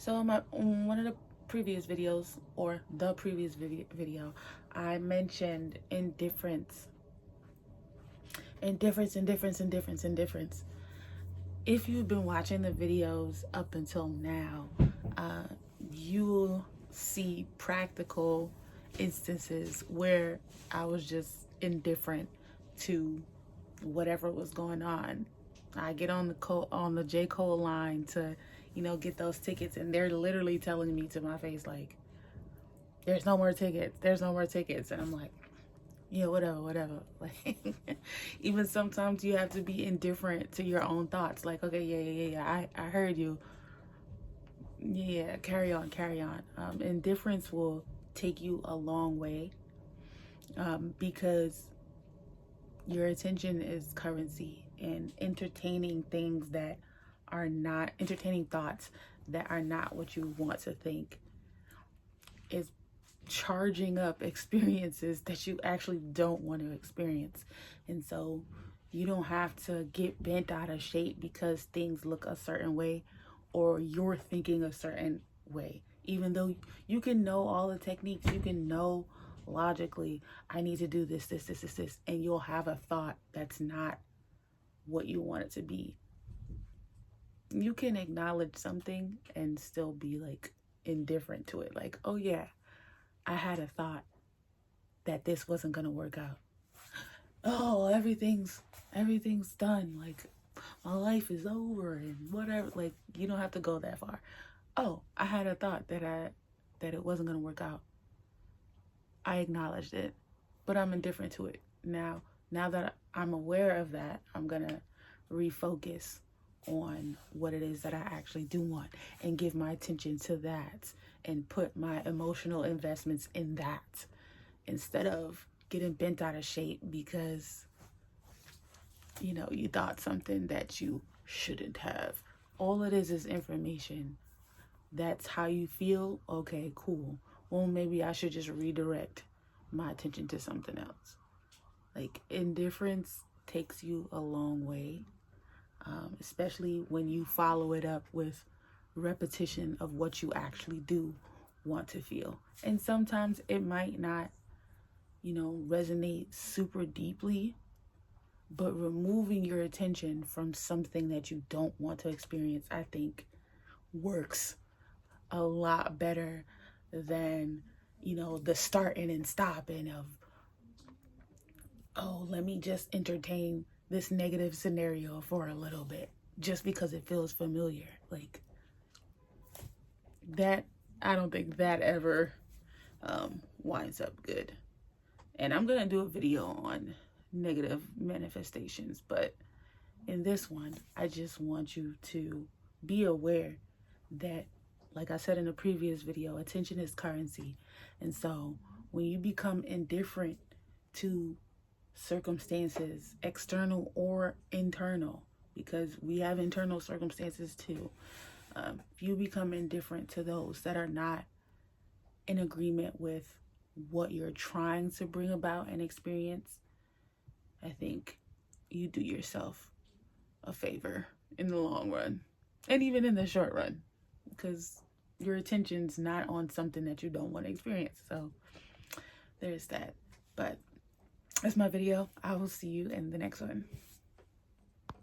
So in one of the previous videos, or the previous video, I mentioned indifference. Indifference. If you've been watching the videos up until now, uh, you'll see practical instances where I was just indifferent to whatever was going on. I get on the J. Cole line to, get those tickets, and they're literally telling me to my face, like, there's no more tickets, and I'm like, yeah, whatever. Like, even sometimes you have to be indifferent to your own thoughts. Like, okay, yeah, I heard you. Yeah, carry on. Indifference will take you a long way, because your attention is currency, and entertaining thoughts that are not what you want to think is charging up experiences that you actually don't want to experience. And so you don't have to get bent out of shape because things look a certain way or you're thinking a certain way. Even though you can know all the techniques, you can know logically, I need to do this, and you'll have a thought that's not what you want it to be. You can acknowledge something and still be like indifferent to it. Like, oh yeah, I had a thought that this wasn't gonna work out. Oh, everything's done. Like, my life is over and whatever. Like, you don't have to go that far. Oh, I had a thought that it wasn't gonna work out. I acknowledged it, but I'm indifferent to it. Now that I'm aware of that, I'm gonna refocus on what it is that I actually do want and give my attention to that and put my emotional investments in that instead of getting bent out of shape because you thought something that you shouldn't have. All it is information. That's how you feel. Okay, cool. Well, maybe I should just redirect my attention to something else. Like, indifference takes you a long way, especially when you follow it up with repetition of what you actually do want to feel. And sometimes it might not, resonate super deeply, but removing your attention from something that you don't want to experience, I think, works a lot better than, the starting and stopping of, oh, let me just entertain this negative scenario for a little bit just because it feels familiar. Like, that, I don't think that ever winds up good. And I'm gonna do a video on negative manifestations, but in this one, I just want you to be aware that, like I said in a previous video, attention is currency. And so when you become indifferent to circumstances, external or internal, because we have internal circumstances too, if you become indifferent to those that are not in agreement with what you're trying to bring about and experience, I think you do yourself a favor in the long run and even in the short run, because your attention's not on something that you don't want to experience. So there's that. But that's my video. I will see you in the next one.